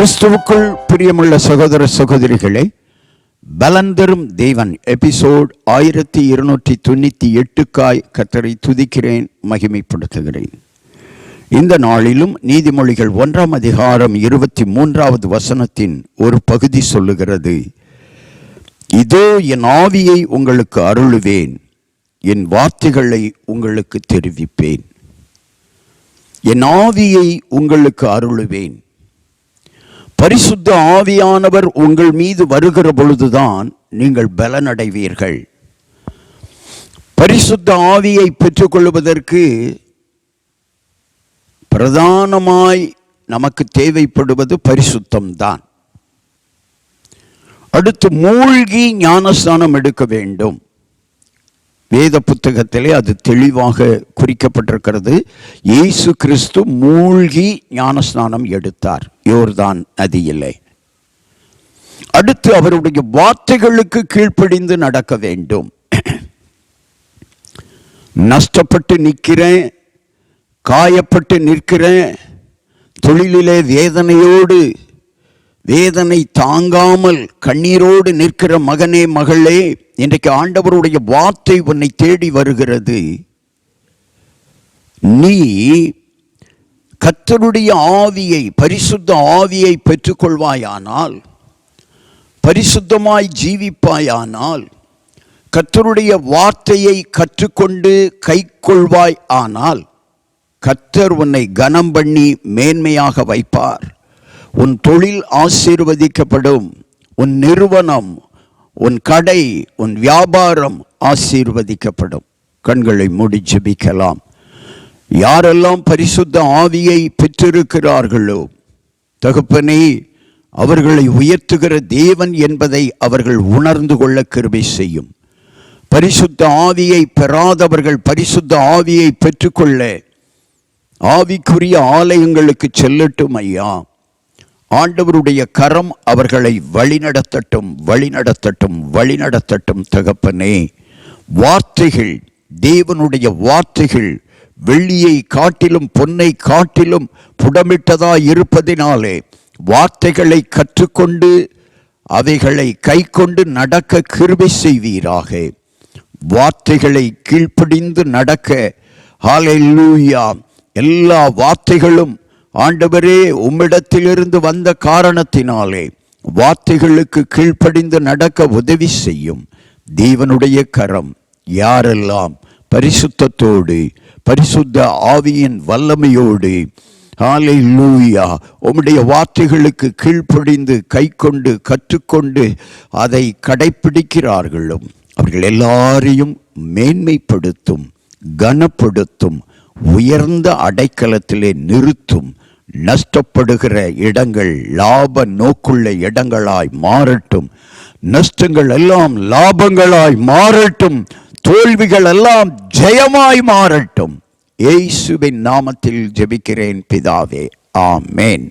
கிறிஸ்துவுக்குள் பிரியமுள்ள சகோதர சகோதரிகளே, பலன் தரும் தேவன் எபிசோட் 1298க்காய் கர்த்தரை துதிக்கிறேன், மகிமைப்படுத்துகிறேன். இந்த நாளிலும் நீதிமொழிகள் 1 அதிகாரம் 23வது வசனத்தின் ஒரு பகுதி சொல்லுகிறது, இதோ என் ஆவியை உங்களுக்கு அருளுவேன், என் வார்த்தைகளை உங்களுக்கு தெரிவிப்பேன். என் ஆவியை உங்களுக்கு அருளுவேன். பரிசுத்த ஆவியானவர் உங்கள் மீது வருகிற பொழுதுதான் நீங்கள் பலனடைவீர்கள். பரிசுத்த ஆவியை பெற்றுக்கொள்வதற்கு பிரதானமாய் நமக்கு தேவைப்படுவது பரிசுத்தம்தான். அடுத்து மூழ்கி ஞானஸ்நானம் எடுக்க வேண்டும். வேத புத்தகத்திலே அது தெளிவாக குறிக்கப்பட்டிருக்கிறது. இயேசு கிறிஸ்து மூழ்கி ஞானஸ்நானம் எடுத்தார் யோர்தான் நதியிலே. அடுத்து அவருடைய வார்த்தைகளுக்கு கீழ்ப்படிந்து நடக்க வேண்டும். நஷ்டப்பட்டு நிற்கிறேன், காயப்பட்டு நிற்கிறேன், தொழிலிலே வேதனை தாங்காமல் கண்ணீரோடு நிற்கிற மகனே மகளே, இன்றைக்கு ஆண்டவருடைய வார்த்தை உன்னை தேடி வருகிறது. நீ கர்த்தருடைய ஆவியை, பரிசுத்த ஆவியை பெற்றுக்கொள்வாயானால், பரிசுத்தமாய் ஜீவிப்பாயானால், கர்த்தருடைய வார்த்தையை கற்றுக்கொண்டு கை கொள்வாய் ஆனால், கர்த்தர் உன்னை கனம் பண்ணி மேன்மையாக வைப்பார். உன் தொழில் ஆசீர்வதிக்கப்படும். உன் நிறுவனம், உன் கடை, உன் வியாபாரம் ஆசீர்வதிக்கப்படும். கண்களை மூடி ஜெபிக்கலாம். யாரெல்லாம் பரிசுத்த ஆவியை பெற்றிருக்கிறார்களோ, தகப்பனே, அவர்களை உயர்த்துகிற தேவன் என்பதை அவர்கள் உணர்ந்து கொள்ள கிருபை செய்யும். பரிசுத்த ஆவியை பெறாதவர்கள் பரிசுத்த ஆவியை பெற்றுக்கொள்ள ஆவிக்குரிய ஆலயங்களுக்கு செல்லட்டும் ஐயா. ஆண்டவருடைய கரம் அவர்களை வழிநடத்தட்டும், வழிநடத்தட்டும், வழிநடத்தட்டும். தகப்பனே, வார்த்தைகள், தேவனுடைய வார்த்தைகள் வெள்ளியை காட்டிலும் பொன்னை காட்டிலும் புடமிட்டதாய் இருப்பதினாலே வார்த்தைகளை கற்றுக்கொண்டு அவைகளை கை கொண்டு நடக்க கிருபை செய்வீராக. வார்த்தைகளை கீழ்ப்படிந்து நடக்க, ஹல்லேலூயா, எல்லா வார்த்தைகளும் ஆண்டவரே உம்மிடத்திலிருந்து வந்த காரணத்தினாலே வார்த்தைகளுக்கு கீழ்ப்படிந்து நடக்க உதவி செய்யும். தேவனுடைய கரம் யாரெல்லாம் பரிசுத்தத்தோடு, பரிசுத்த ஆவியின் வல்லமையோடு, ஹல்லேலூயா, உம்முடைய வார்த்தைகளுக்கு கீழ்ப்படிந்து கை கொண்டு கற்றுக்கொண்டு அதை கடைப்பிடிக்கிறார்களோ அவர்கள் எல்லாரையும் மேன்மைப்படுத்தும், கனப்படுத்தும், உயர்ந்த அடைக்கலத்திலே நிறுத்தும். நஷ்டப்படுகிற இடங்கள் லாப நோக்குள்ள இடங்களாய் மாறட்டும். நஷ்டங்கள் எல்லாம் லாபங்களாய் மாறட்டும். தோல்விகள் எல்லாம் ஜெயமாய் மாறட்டும். இயேசுவின் நாமத்தில் ஜெபிக்கிறேன் பிதாவே, ஆமென்.